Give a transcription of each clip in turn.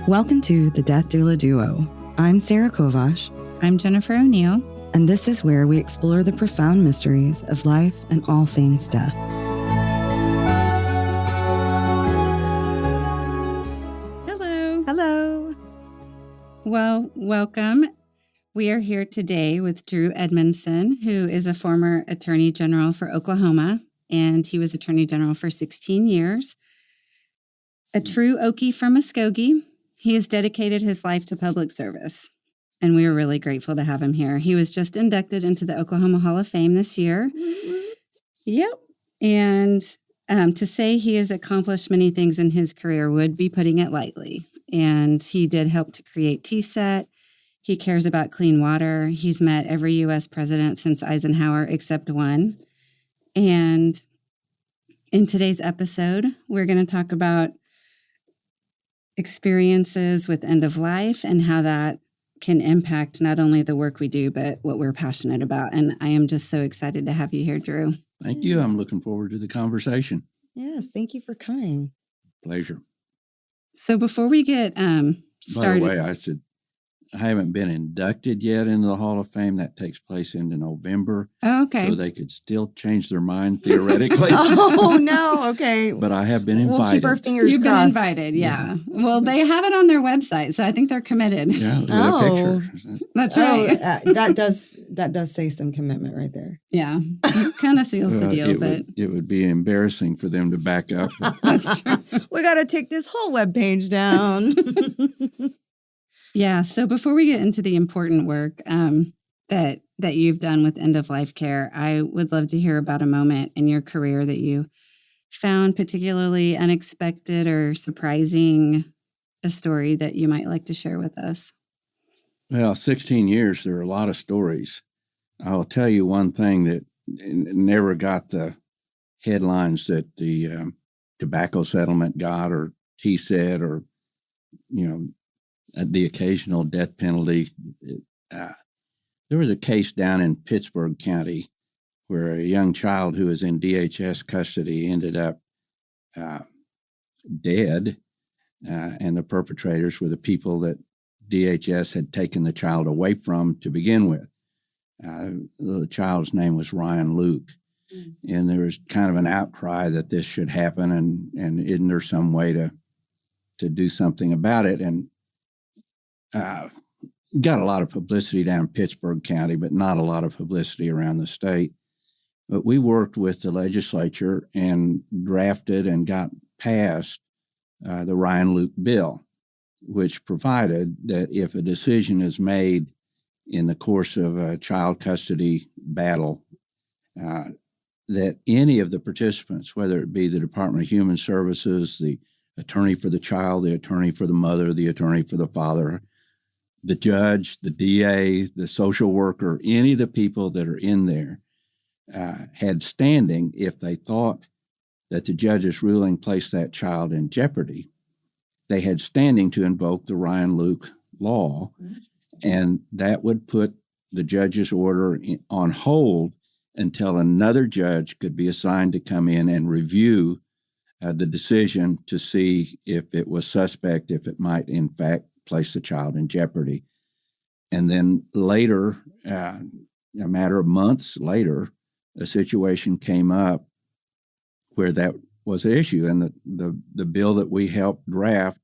Welcome to the Death Doula Duo. I'm Sarah Kovash. I'm Jennifer O'Neill. And this is where we explore the profound mysteries of life and all things death. Hello. Hello. Well, welcome. We are here today with Drew Edmondson, who is a former Attorney General for Oklahoma, and he was Attorney General for 16 years. A true Okie from Muskogee, he has dedicated his life to public service, and we are really grateful to have him here. He was just inducted into the Oklahoma Hall of Fame this year. Yep. And to say he has accomplished many things in his career would be putting it lightly. And he did help to create TSET. He cares about clean water. He's met every U.S. president since Eisenhower except one. And in today's episode, we're going to talk about experiences with end of life and how that can impact not only the work we do, but what we're passionate about. And I am just so excited to have you here, Drew. Thank you. I'm looking forward to the conversation. Yes, thank you for coming. Pleasure. So before we get started. By the way, I haven't been inducted yet into the Hall of Fame. That takes place into November. Oh, okay. So they could still change their mind theoretically. Oh, no. Okay. But I have been invited. We'll keep our fingers You've crossed. been invited, yeah. Well, they have it on their website, so I think they're committed. Yeah, with a picture. That's right. That does say some commitment right there. Yeah, it kind of seals the deal, It would be embarrassing for them to back up. That's true. We got to take this whole webpage down. Yeah. So before we get into the important work that you've done with end of life care, I would love to hear about a moment in your career that you found particularly unexpected or surprising, a story that you might like to share with us. Well, 16 years, there are a lot of stories. I'll tell you one thing that never got the headlines that the tobacco settlement got, or TSET, or, the occasional death penalty. There was a case down in Pittsburgh County where a young child who was in DHS custody ended up dead, and the perpetrators were the people that DHS had taken the child away from to begin with. The child's name was Ryan Luke, and there was kind of an outcry that this should happen, and isn't there some way to do something about it? And got a lot of publicity down in Pittsburgh County, but not a lot of publicity around the state. But we worked with the legislature and drafted and got passed the Ryan Luke bill, which provided that if a decision is made in the course of a child custody battle, that any of the participants, whether it be the Department of Human Services, the attorney for the child, the attorney for the mother, the attorney for the father, the judge, the DA, the social worker, any of the people that are in there had standing if they thought that the judge's ruling placed that child in jeopardy. They had standing to invoke the Ryan Luke law, and that would put the judge's order on hold until another judge could be assigned to come in and review the decision to see if it was suspect, if it might in fact place the child in jeopardy. And then later, a matter of months later, a situation came up where that was an issue, and the bill that we helped draft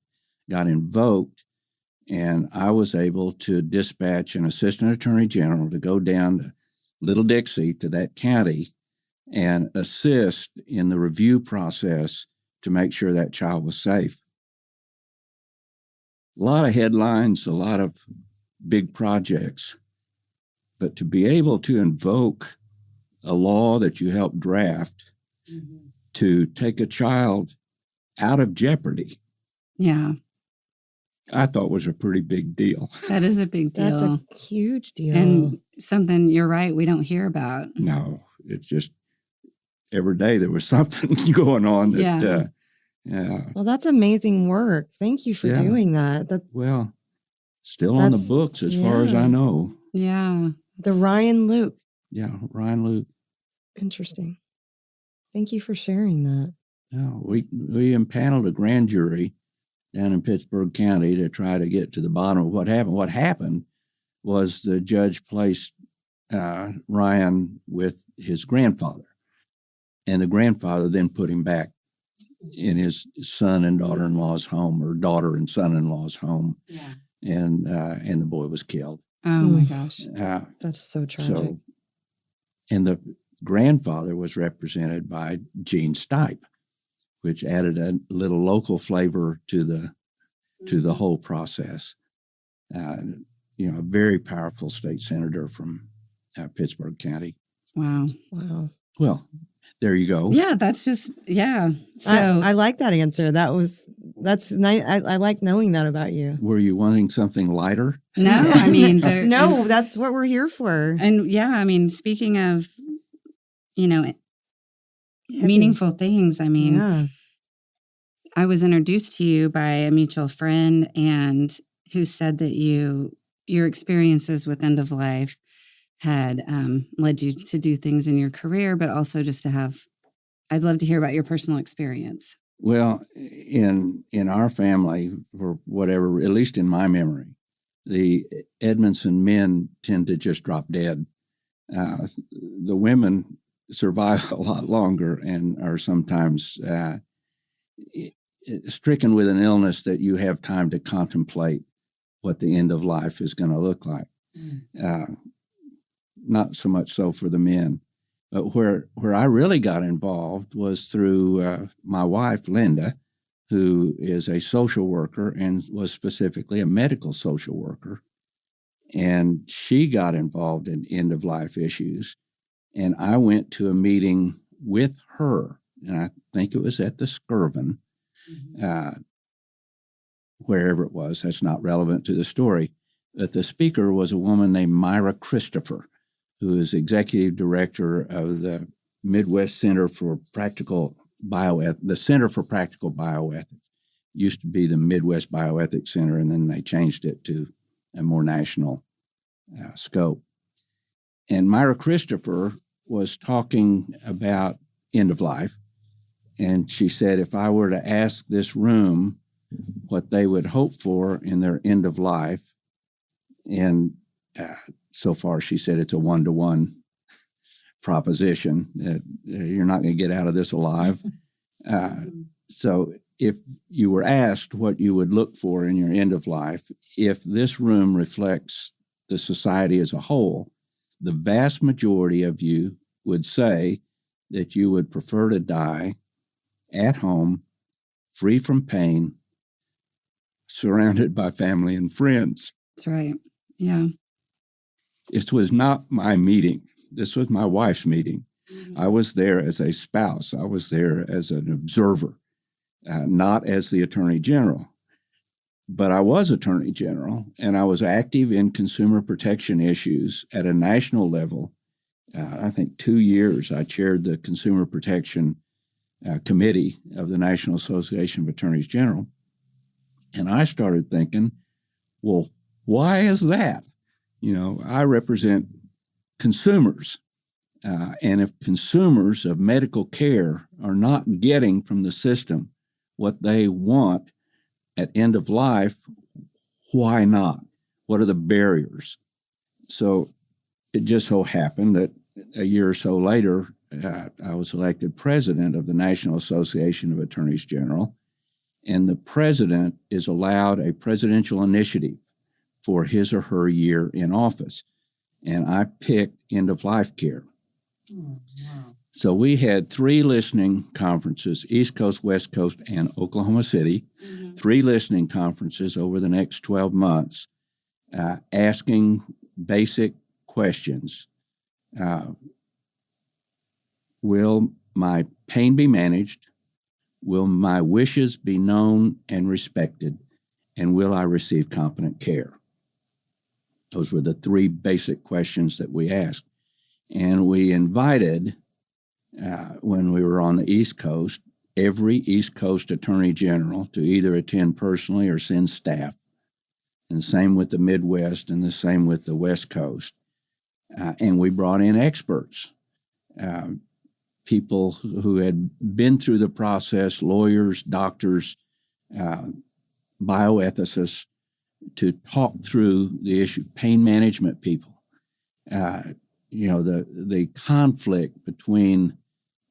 got invoked, and I was able to dispatch an assistant attorney general to go down to Little Dixie, to that county, and assist in the review process to make sure that child was safe. A lot of headlines, a lot of big projects, but to be able to invoke a law that you helped draft to take a child out of jeopardy, Yeah. I thought was a pretty big deal. That is a big deal. That's a huge deal. And something, you're right, we don't hear about. No, it's just every day there was something going on that, Well, that's amazing work. Thank you for doing that. Well, still on the books as far as I know. Yeah. The Ryan Luke. Yeah, Ryan Luke. Interesting. Thank you for sharing that. No, we impaneled a grand jury down in Pittsburgh County to try to get to the bottom of what happened. What happened was the judge placed Ryan with his grandfather, and the grandfather then put him back in his son and daughter-in-law's home, or daughter and son-in-law's home, and the boy was killed. Oh my gosh, That's so tragic. And the grandfather was represented by Gene Stipe, which added a little local flavor to the whole process. A very powerful state senator from Pittsburgh County. Wow. Well, there you go. Yeah, that's just, So I like that answer. That's nice. I like knowing that about you. Were you wanting something lighter? no, I mean, No, that's what we're here for. And speaking of, meaningful things, I was introduced to you by a mutual friend and who said that your experiences with end of life had led you to do things in your career, but also just I'd love to hear about your personal experience. Well, in our family, or whatever, at least in my memory, the Edmondson men tend to just drop dead. The women survive a lot longer and are sometimes stricken with an illness that you have time to contemplate what the end of life is going to look like. Not so much so for the men. But where I really got involved was through my wife, Linda, who is a social worker and was specifically a medical social worker. And she got involved in end-of-life issues. And I went to a meeting with her, and I think it was at the Skirvin, wherever it was. That's not relevant to the story. But the speaker was a woman named Myra Christopher, who is executive director of the Midwest Center for Practical Bioethics. The Center for Practical Bioethics used to be the Midwest Bioethics Center, and then they changed it to a more national scope. And Myra Christopher was talking about end of life, and she said, if I were to ask this room what they would hope for in their end of life, and so far, she said it's a 1-to-1 proposition that you're not going to get out of this alive. So if you were asked what you would look for in your end of life, if this room reflects the society as a whole, the vast majority of you would say that you would prefer to die at home, free from pain, surrounded by family and friends. That's right. Yeah. It was not my meeting. This was my wife's meeting. I was there as a spouse. I was there as an observer, not as the Attorney General. But I was Attorney General, and I was active in consumer protection issues at a national level. I think 2 years I chaired the Consumer Protection Committee of the National Association of Attorneys General. And I started thinking, well, why is that? I represent consumers. And if consumers of medical care are not getting from the system what they want at end of life, why not? What are the barriers? So it just so happened that a year or so later, I was elected president of the National Association of Attorneys General. And the president is allowed a presidential initiative for his or her year in office. And I picked end-of-life care. Oh, wow. So we had 3 listening conferences, East Coast, West Coast, and Oklahoma City, 3 listening conferences over the next 12 months, asking basic questions. Will my pain be managed? Will my wishes be known and respected? And will I receive competent care? Those were the 3 basic questions that we asked. And we invited, when we were on the East Coast, every East Coast Attorney General to either attend personally or send staff. And the same with the Midwest and the same with the West Coast. And we brought in experts, people who had been through the process, lawyers, doctors, bioethicists to talk through the issue. Pain management people, the conflict between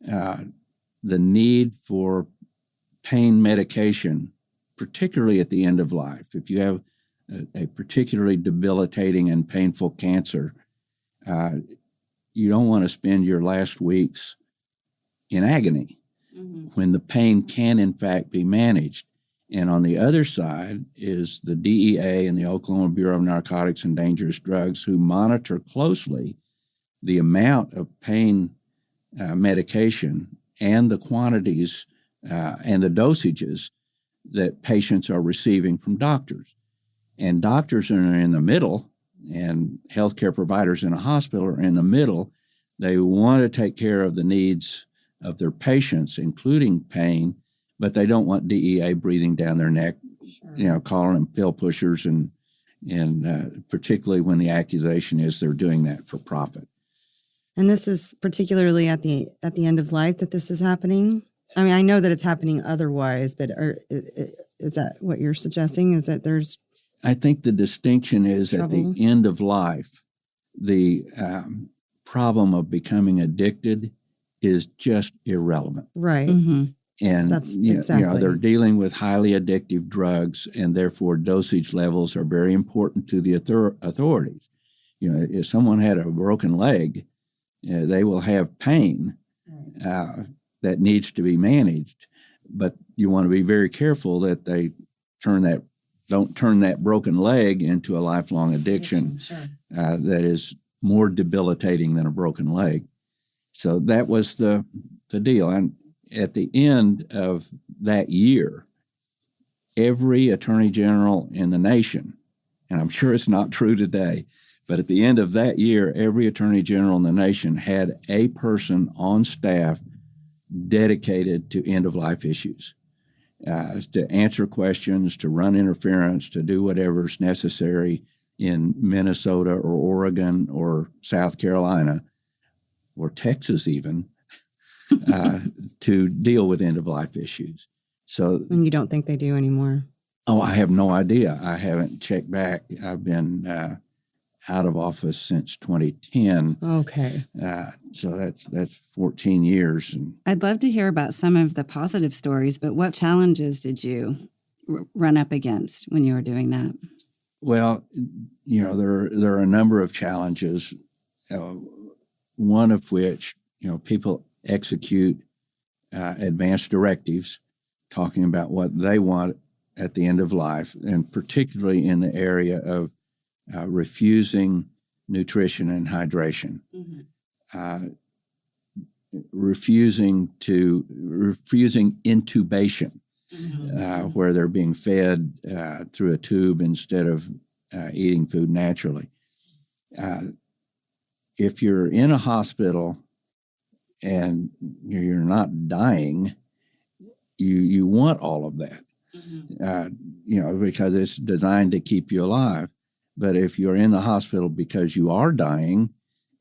the need for pain medication, particularly at the end of life. If you have a particularly debilitating and painful cancer, you don't want to spend your last weeks in agony when the pain can, in fact, be managed. And on the other side is the DEA and the Oklahoma Bureau of Narcotics and Dangerous Drugs, who monitor closely the amount of pain medication and the quantities and the dosages that patients are receiving from doctors. And doctors are in the middle, and healthcare providers in a hospital are in the middle. They want to take care of the needs of their patients, including pain, but they don't want DEA breathing down their neck, calling them pill pushers, and particularly when the accusation is they're doing that for profit. And this is particularly at the end of life that this is happening. I mean, I know that it's happening otherwise, but is that what you're suggesting? Is that there's? I think the distinction is trouble? At the end of life, the problem of becoming addicted is just irrelevant. Right. Mm-hmm. And that's exactly. They're dealing with highly addictive drugs, and therefore dosage levels are very important to the authorities. If someone had a broken leg, they will have pain that needs to be managed, but you want to be very careful that they don't turn that broken leg into a lifelong addiction that is more debilitating than a broken leg. So that was the deal. And at the end of that year, every attorney general in the nation, and I'm sure it's not true today, but at the end of that year, every attorney general in the nation had a person on staff dedicated to end-of-life issues, to answer questions, to run interference, to do whatever's necessary in Minnesota or Oregon or South Carolina or Texas even, to deal with end-of-life issues. So, And you don't think they do anymore? Oh, I have no idea. I haven't checked back. I've been out of office since 2010. Okay. So that's 14 years. And I'd love to hear about some of the positive stories, but what challenges did you run up against when you were doing that? Well, there are a number of challenges. One of which, people execute advanced directives talking about what they want at the end of life, and particularly in the area of refusing nutrition and hydration, refusing intubation, where they're being fed through a tube instead of eating food naturally. If you're in a hospital and you're not dying, you want all of that, because it's designed to keep you alive. But if you're in the hospital because you are dying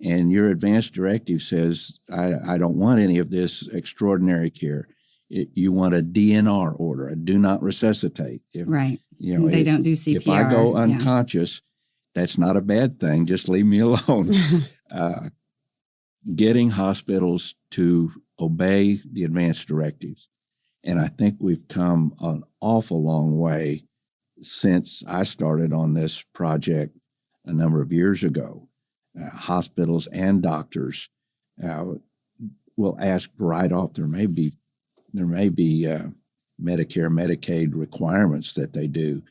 and your advanced directive says, I don't want any of this extraordinary care, you want a DNR order, a do not resuscitate. Right. They don't do CPR. If I go unconscious, that's not a bad thing. Just leave me alone. Getting hospitals to obey the advanced directives. And I think we've come an awful long way since I started on this project a number of years ago. Hospitals and doctors will ask right off. There may be Medicare, Medicaid requirements that they do.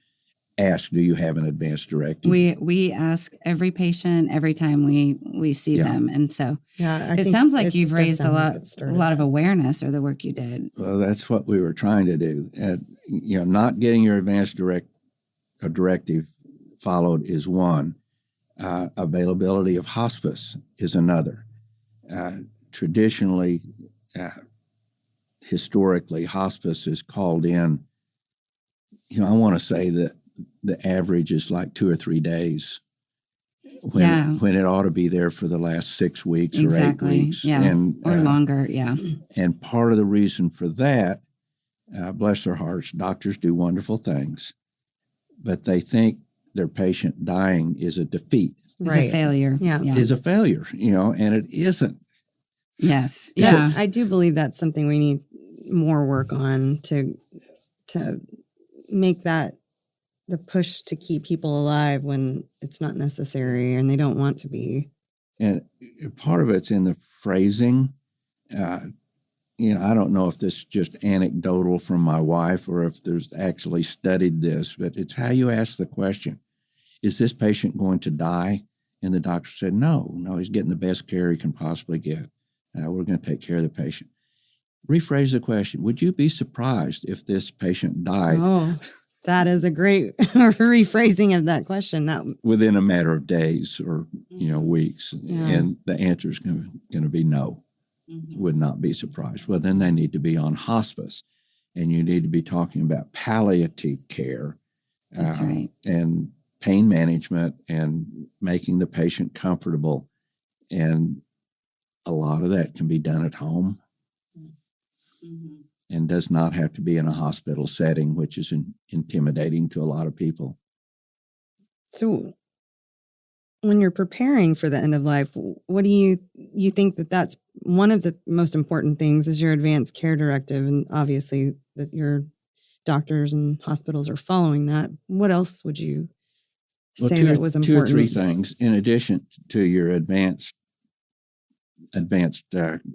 Ask, do you have an advanced directive? We ask every patient every time we see them, and so it sounds like you've raised a lot of awareness or the work you did. Well, that's what we were trying to do. Not getting your advanced directive followed is one. Availability of hospice is another. Traditionally, historically, hospice is called in. I want to say that the average is like 2 or 3 days when it ought to be there for the last 6 weeks or 8 weeks. Or longer, And part of the reason for that, bless their hearts, doctors do wonderful things. but they think their patient dying is a defeat, It's a failure. Yeah. is a failure, and it isn't. Yes. Yeah. Yeah. I do believe that's something we need more work on to make that the push to keep people alive when it's not necessary and they don't want to be. And part of it's in the phrasing. I don't know if this is just anecdotal from my wife or if there's actually studied this, but it's how you ask the question. Is this patient going to die? And the doctor said, no, he's getting the best care he can possibly get. We're going to take care of the patient. Rephrase the question. Would you be surprised if this patient died That is a great rephrasing of that question. That within a matter of days or weeks? Yeah. And the answer is going to be no. Would not be surprised. Well, then they need to be on hospice, and you need to be talking about palliative care. That's right. And pain management and making the patient comfortable. And a lot of that can be done at home and does not have to be in a hospital setting, which is intimidating to a lot of people. So when you're preparing for the end of life, what do you think that's one of the most important things is your advanced care directive, and obviously that your doctors and hospitals are following that. What else would you say that was important? 2 or 3 things in addition to your advanced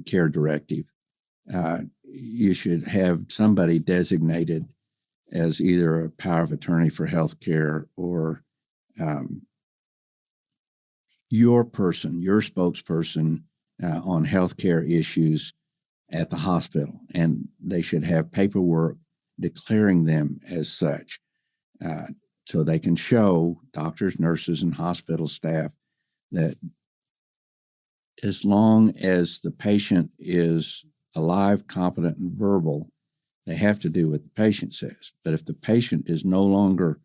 care directive. You should have somebody designated as either a power of attorney for healthcare or your spokesperson on healthcare issues at the hospital, and they should have paperwork declaring them as such, so they can show doctors, nurses, and hospital staff that as long as the patient is alive, competent, and verbal, they have to do what the patient says. But if the patient is no longer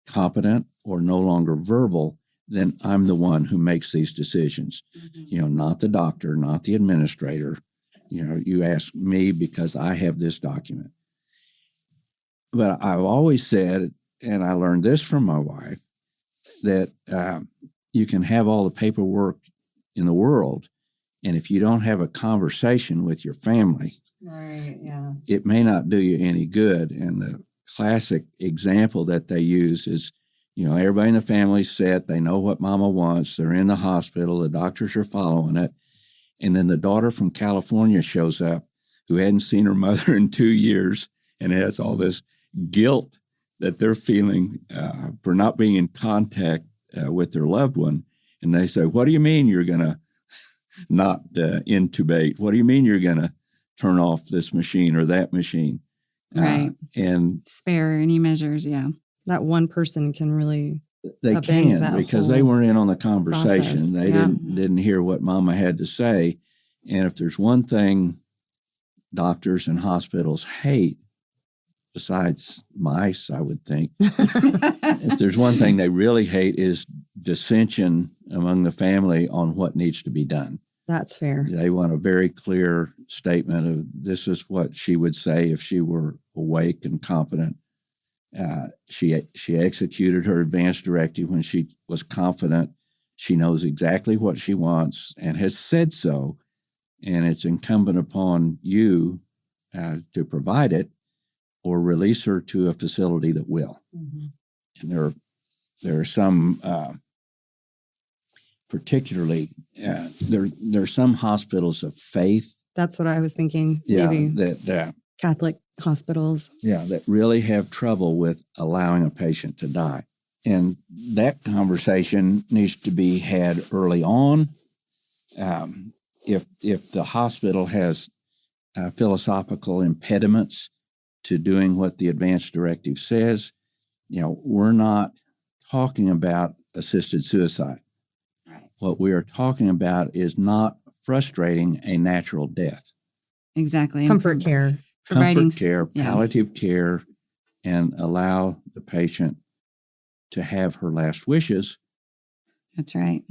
competent or no longer verbal, then I'm the one who makes these decisions. Not the doctor, not the administrator. You ask me because I have this document. But I've always said, and I learned this from my wife, that you can have all the paperwork in the world, and if you don't have a conversation with your family, Right, yeah. it may not do you any good. And the classic example that they use is, everybody in the family's set, they know what mama wants, they're in the hospital, the doctors are following it, and then the daughter from California shows up who hadn't seen her mother in 2 years and has all this guilt that they're feeling for not being in contact with their loved one. And they say, what do you mean you're going to not intubate? What do you mean you're going to turn off this machine or that machine? Right. And spare any measures. Yeah. That one person can really they upend can, that because they weren't in on the conversation. process. They Yeah. didn't hear what mama had to say. And if there's one thing doctors and hospitals hate, besides mice, I would think, if there's one thing they really hate is dissension among the family on what needs to be done. That's fair. They want a very clear statement of this is what she would say if she were awake and competent. She executed her advance directive when she was confident. She knows exactly what she wants and has said so, and it's incumbent upon you to provide it or release her to a facility that will. And there are some particularly there are some hospitals of faith. That's what I was thinking. Yeah, Maybe that Catholic hospitals. yeah, that really have trouble with allowing a patient to die. And that conversation needs to be had early on. If the hospital has philosophical impediments to doing what the advance directive says, we're not talking about assisted suicide. Right. What we are talking about is not frustrating a natural death. Exactly. Comfort care. Providing Comfort care, yeah. palliative care, and allow the patient to have her last wishes, That's right.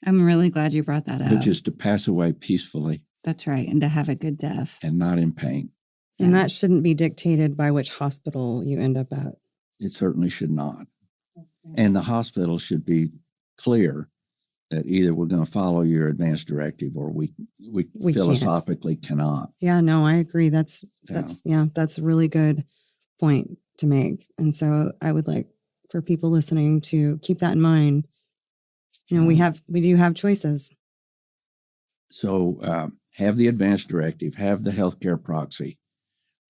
I'm really glad you brought that up. which is to pass away peacefully That's right. And to have a good death. and not in pain. And that shouldn't be dictated by which hospital you end up at. it certainly should not. And the hospital should be clear that either we're going to follow your advance directive or we We philosophically cannot. Yeah, no, I agree. That's Yeah. that's a really good point to make. And so I would like for people listening to keep that in mind. You know, we do have choices. So have the advance directive, have the healthcare proxy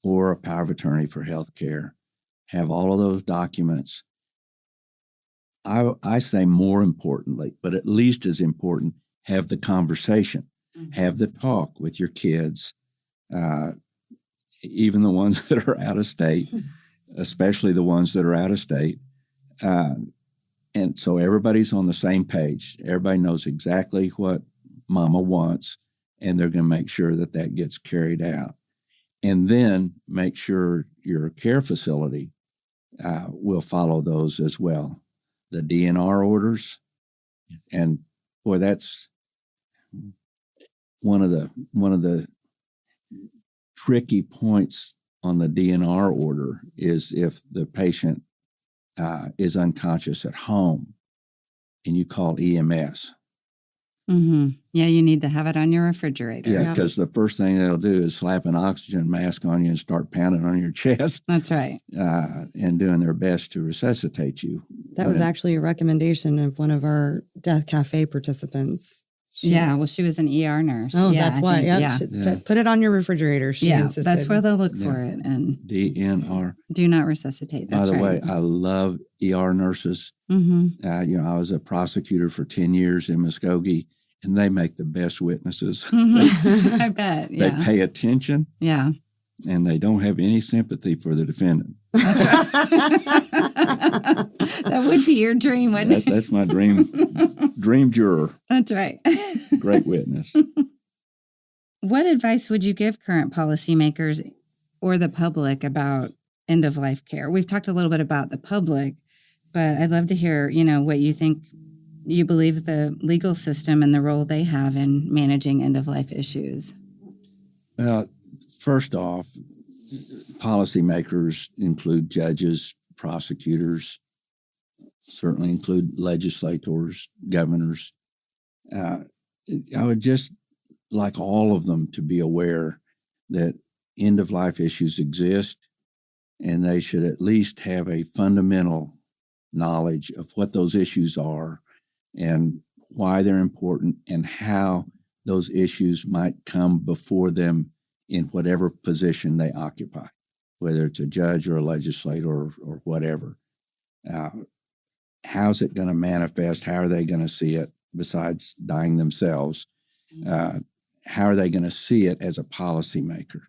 or a power of attorney for healthcare, have all of those documents. I say more importantly, but at least as important, have the conversation, have the talk with your kids, even the ones that are out of state, especially the ones that are out of state. And so everybody's on the same page. Everybody knows exactly what mama wants, and they're going to make sure that that gets carried out. And then make sure your care facility will follow those as well. The DNR orders, and boy, that's one of the tricky points on the DNR order is if the patient is unconscious at home and you call EMS. Mm-hmm. Yeah, you need to have it on your refrigerator. Yeah, because the first thing they'll do is slap an oxygen mask on you and start pounding on your chest. That's right. And doing their best to resuscitate you. That was actually a recommendation of one of our Death Cafe participants. Well, she was an ER nurse. Oh, yeah, that's why. Put it on your refrigerator. She insisted. That's where they'll look for it. And DNR. Do not resuscitate. That's By the way, I love ER nurses. Mm-hmm. I was a prosecutor for 10 years in Muskogee, and they make the best witnesses. Mm-hmm. I bet. They pay attention. Yeah. And they don't have any sympathy for the defendant. That's right. That would be your dream, wouldn't it? That's my dream juror. That's right. Great witness. What advice would you give current policymakers or the public about end-of-life care? We've talked a little bit about the public, but I'd love to hear, what you think you believe the legal system and the role they have in managing end-of-life issues. First off, policymakers include judges, prosecutors, certainly include legislators, governors. I would just like all of them to be aware that end-of-life issues exist, and they should at least have a fundamental knowledge of what those issues are and why they're important and how those issues might come before them in whatever position they occupy, whether it's a judge or a legislator or whatever. How's it going to manifest? How are they going to see it besides dying themselves? How are they going to see it as a policymaker?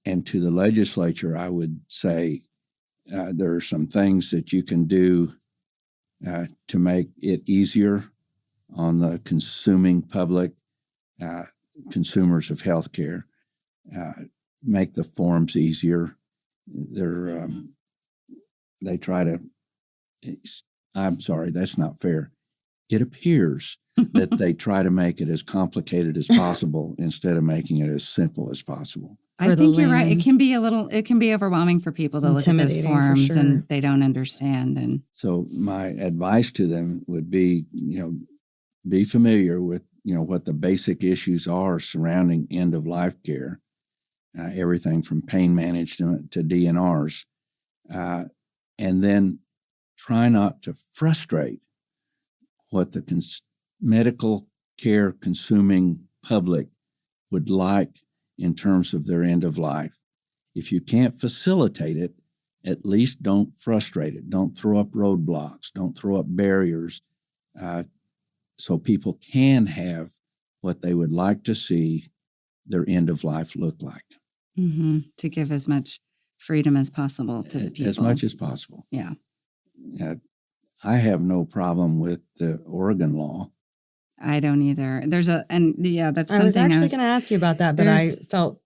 And to the legislature, I would say there are some things that you can do to make it easier on the consuming public, consumers of healthcare, make the forms easier. They try to, I'm sorry, that's not fair. It appears that they try to make it as complicated as possible instead of making it as simple as possible. I think you're right. It can be overwhelming for people to look at those forms and they don't understand. And so my advice to them would be, be familiar with, what the basic issues are surrounding end-of-life care, everything from pain management to DNRs, and then try not to frustrate what the medical care consuming public would like in terms of their end of life. If you can't facilitate it, at least don't frustrate it. Don't throw up roadblocks. Don't throw up barriers so people can have what they would like to see their end of life look like. Mm-hmm. To give as much freedom as possible to the people. As much as possible. Yeah. I have no problem with the Oregon law. I don't either. That's something I was actually going to ask you about that, but I felt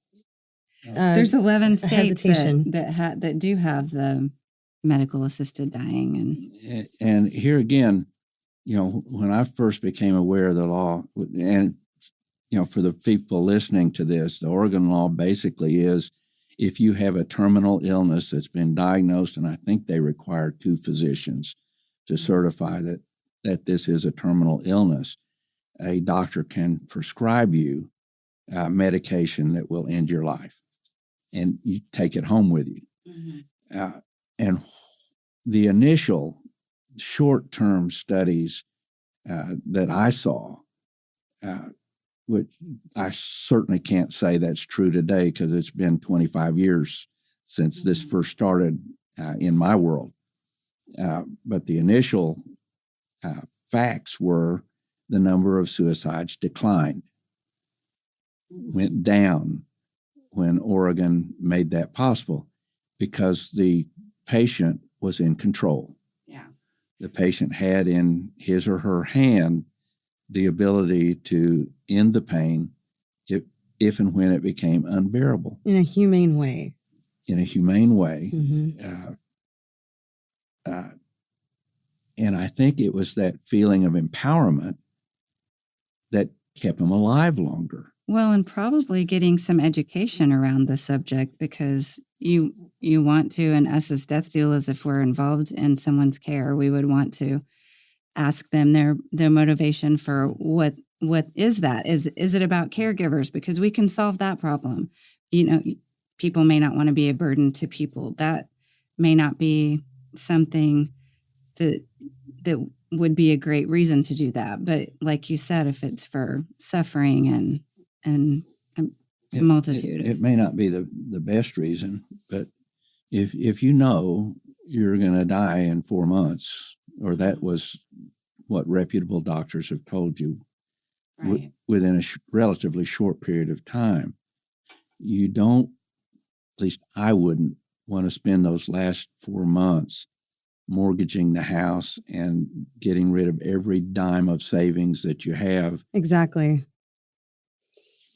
there's 11 states hesitation. that do have the medical assisted dying, and here again, when I first became aware of the law, and for the people listening to this, the Oregon law basically is if you have a terminal illness that's been diagnosed, and I think they require 2 physicians to certify that this is a terminal illness, a doctor can prescribe you medication that will end your life, and you take it home with you. And the initial short-term studies that I saw, which I certainly can't say that's true today because it's been 25 years since this first started in my world. But the initial facts were the number of suicides declined, went down when Oregon made that possible because the patient was in control. Yeah. The patient had in his or her hand the ability to end the pain if and when it became unbearable. In a humane way. In a humane way. And I think it was that feeling of empowerment that kept them alive longer. Well, and probably getting some education around the subject because you want to, and us as death doulas, if we're involved in someone's care, we would want to ask them their motivation for what is that? Is it about caregivers? Because we can solve that problem. People may not want to be a burden to people. That may not be something that would be a great reason to do that. But like you said, if it's for suffering and a multitude. It may not be the best reason, but if you know you're going to die in 4 months, or that was what reputable doctors have told you Right. within a relatively short period of time, you don't, at least I wouldn't, want to spend those last 4 months mortgaging the house and getting rid of every dime of savings that you have. Exactly.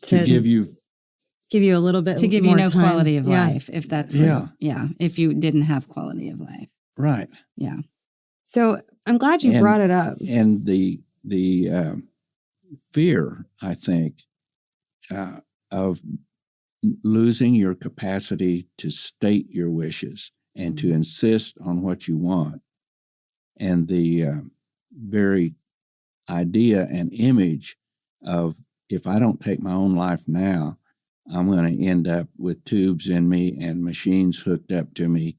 To give you a little bit to give more you no time. quality of Yeah. life, if that's if you didn't have quality of life. Right. Yeah. So I'm glad you brought it up. And the fear, I think, of losing your capacity to state your wishes and to insist on what you want, and the very idea and image of, if I don't take my own life now, I'm going to end up with tubes in me and machines hooked up to me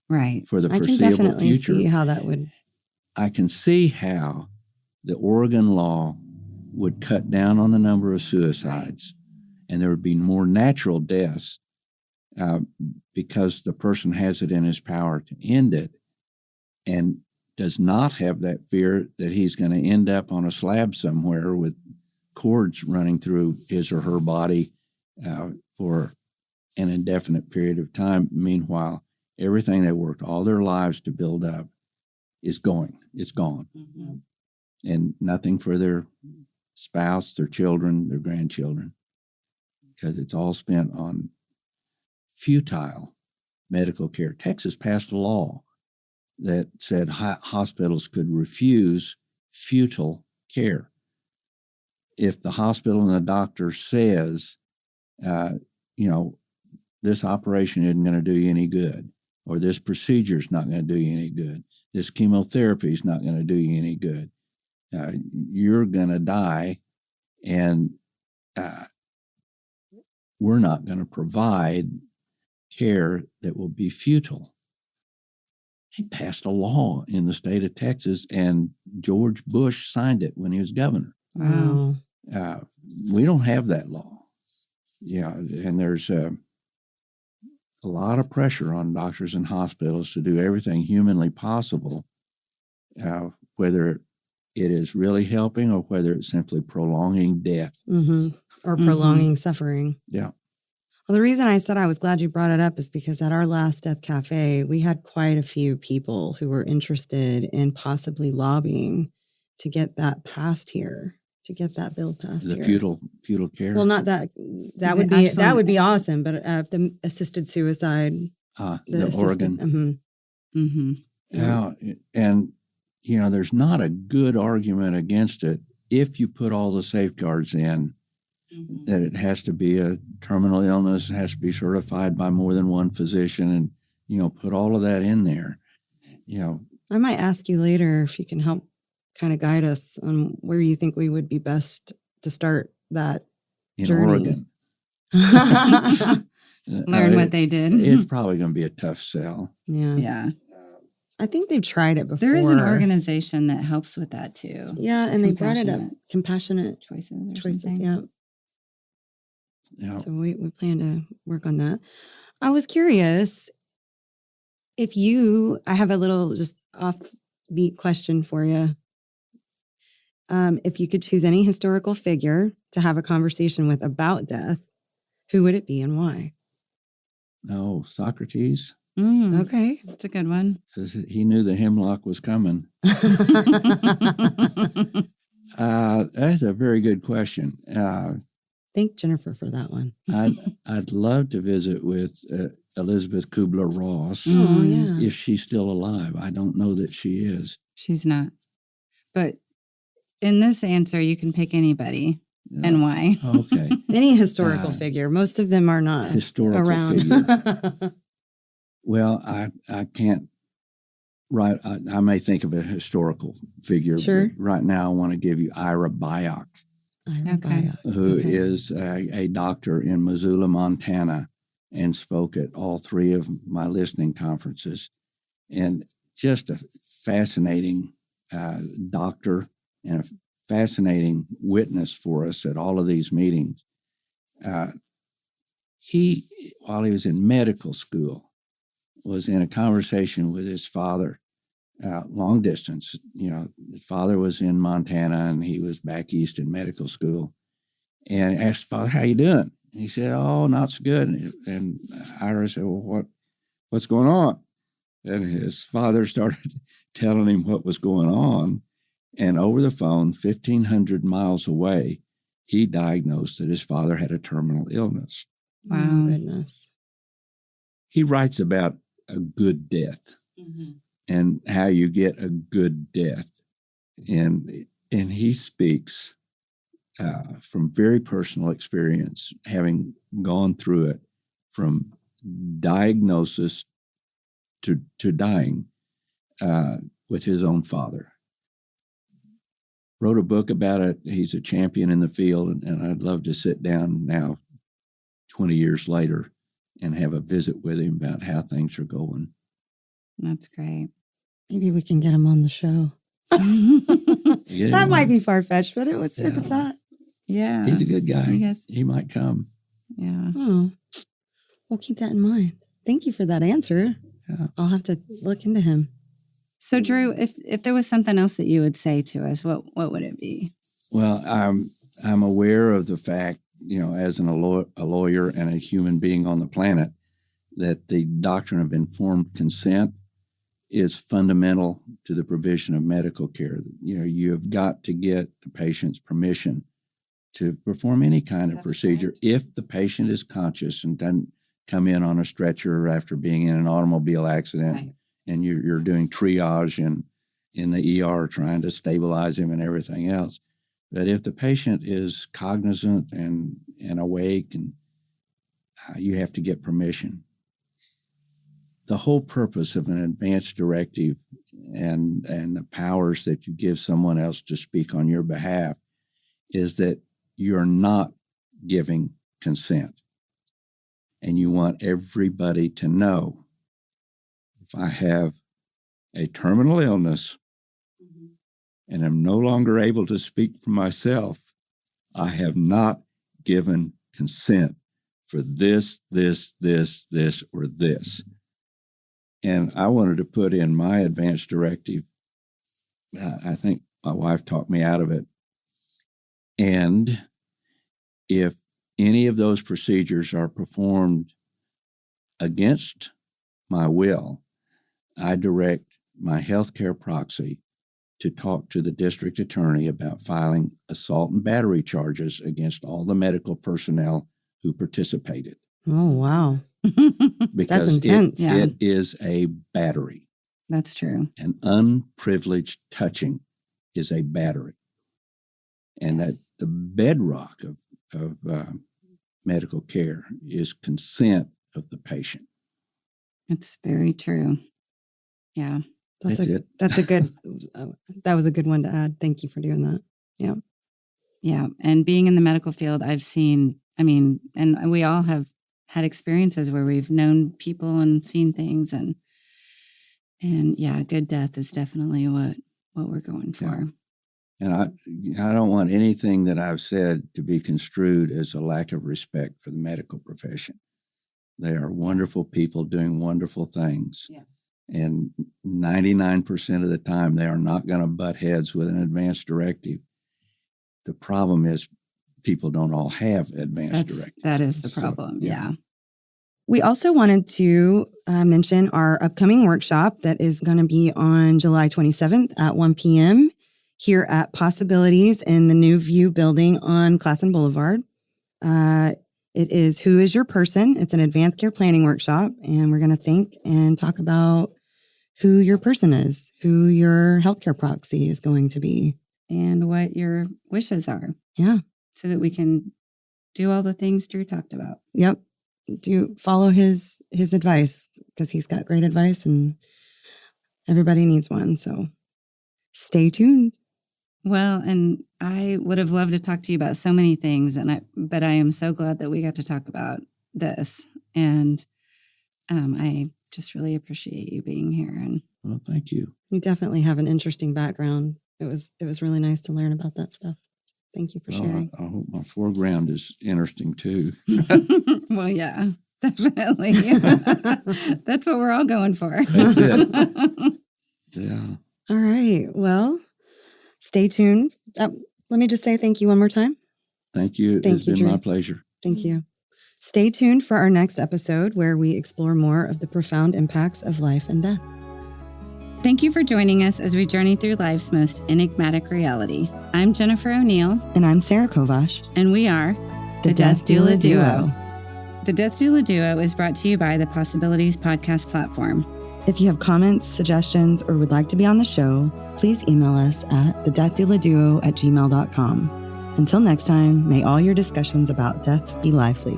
Right. for the I can foreseeable definitely future. see how that would. I can see how the Oregon law would cut down on the number of suicides, and there would be more natural deaths because the person has it in his power to end it and does not have that fear that he's going to end up on a slab somewhere with cords running through his or her body for an indefinite period of time. Meanwhile, everything they worked all their lives to build up is gone. Mm-hmm. And nothing for their spouse, their children, their grandchildren, because it's all spent on futile medical care. Texas passed a law that said hospitals could refuse futile care. If the hospital and the doctor says, this operation isn't going to do you any good, or this procedure is not going to do you any good, this chemotherapy is not going to do you any good, you're going to die, and we're not going to provide care that will be futile. He passed a law in the state of Texas, and George Bush signed it when he was governor. Wow. We don't have that law. Yeah, and there's a lot of pressure on doctors and hospitals to do everything humanly possible, whether it is really helping or whether it's simply prolonging death. Mm-hmm. Or prolonging suffering. Yeah. Well, the reason I said I was glad you brought it up is because at our last Death Cafe, we had quite a few people who were interested in possibly lobbying to get that passed here, to get that bill passed The here. futile care. Well, not that. That would be awesome. But the assisted suicide, the Oregon. Mm-hmm. Mm-hmm. Yeah, and there's not a good argument against it if you put all the safeguards in that it has to be a terminal illness, it has to be certified by more than one physician, and, put all of that in there. I might ask you later if you can help kind of guide us on where you think we would be best to start that in journey. Oregon. Learn what they did. It's probably going to be a tough sell. Yeah. Yeah. I think they've tried it before. There is an organization that helps with that too. Yeah, and they brought it up. Compassionate Choices or choices. something. Yeah. So we plan to work on that. I was curious if I have a little just offbeat question for you. If you could choose any historical figure to have a conversation with about death, who would it be and why? Oh, Socrates. Okay. That's a good one. Because he knew the hemlock was coming. That's a very good question. Thank Jennifer for that one. I'd love to visit with Elizabeth Kubler-Ross. Oh, yeah. If she's still alive. I don't know that she is. She's not. But in this answer, you can pick anybody and why. Okay. Any historical figure. Most of them are not historical around. figure. Well, I can't. Right, I may think of a historical figure. Sure. But right now, I want to give you Ira Byock, who is a doctor in Missoula, Montana, and spoke at all three of my listening conferences. And just a fascinating doctor and a fascinating witness for us at all of these meetings. He, while he was in medical school, was in a conversation with his father, long distance. His father was in Montana and he was back east in medical school, and asked father, "How you doing?" And he said, "Oh, not so good." And Ira said, "Well, what's going on?" And his father started telling him what was going on. And over the phone, 1,500 miles away, he diagnosed that his father had a terminal illness. Wow. Oh, goodness. He writes about a good death and how you get a good death. And he speaks from very personal experience, having gone through it from diagnosis to dying with his own father. Wrote a book about it. He's a champion in the field, and I'd love to sit down now, 20 years later, and have a visit with him about how things are going. That's great. Maybe we can get him on the show. That might be far-fetched, but it's a thought. Yeah. He's a good guy. Yes. He might come. Yeah. Oh, we'll keep that in mind. Thank you for that answer. Yeah. I'll have to look into him. So, Drew, if there was something else that you would say to us, what would it be? Well, I'm aware of the fact, as a lawyer and a human being on the planet, that the doctrine of informed consent is fundamental to the provision of medical care. You have got to get the patient's permission to perform any kind of procedure if the patient is conscious and doesn't come in on a stretcher after being in an automobile accident, and you're doing triage in the ER trying to stabilize him and everything else. That if the patient is cognizant and awake, and you have to get permission. The whole purpose of an advance directive and the powers that you give someone else to speak on your behalf is that you're not giving consent. And you want everybody to know, if I have a terminal illness and I'm no longer able to speak for myself, I have not given consent for this, or this. And I wanted to put in my advance directive, I think my wife talked me out of it. And if any of those procedures are performed against my will, I direct my healthcare proxy to talk to the district attorney about filing assault and battery charges against all the medical personnel who participated. Oh, wow. Because that's intense. It is a battery. That's true. An unprivileged touching is a battery. And that's the bedrock of medical care is consent of the patient. It's very true. Yeah. That's it. That's a good, that was a good one to add. Thank you for doing that. Yeah. Yeah. And being in the medical field, I've seen, and we all have had experiences where we've known people and seen things, and yeah, good death is definitely what we're going for. Yeah. And I don't want anything that I've said to be construed as a lack of respect for the medical profession. They are wonderful people doing wonderful things. Yeah. And 99% of the time, they are not going to butt heads with an advanced directive. The problem is people don't all have advanced directives. That is the problem. So, yeah. We also wanted to mention our upcoming workshop that is going to be on July 27th at 1 p.m. here at Possibilities in the New View building on Classen Boulevard. It is Who is Your Person? It's an advanced care planning workshop, and we're going to think and talk about who your person is, who your healthcare proxy is going to be. And what your wishes are. Yeah. So that we can do all the things Drew talked about. Yep. Follow his advice, because he's got great advice and everybody needs one. So stay tuned. Well, and I would have loved to talk to you about so many things, but I am so glad that we got to talk about this. And I just really appreciate you being here. And well, thank you. You definitely have an interesting background. It was really nice to learn about that stuff. Thank you for sharing. I hope my foreground is interesting too. Well, yeah, definitely. That's what we're all going for. That's it. Yeah. All right. Well, stay tuned. Let me just say thank you one more time. Thank you. It's been my pleasure. Thank you. Stay tuned for our next episode, where we explore more of the profound impacts of life and death. Thank you for joining us as we journey through life's most enigmatic reality. I'm Jennifer O'Neill. And I'm Sarah Kovash. And we are the Death Doula Duo. The Death Doula Duo is brought to you by the Possibilities podcast platform. If you have comments, suggestions, or would like to be on the show, please email us at thedeathdouladuo@gmail.com. Until next time, may all your discussions about death be lively.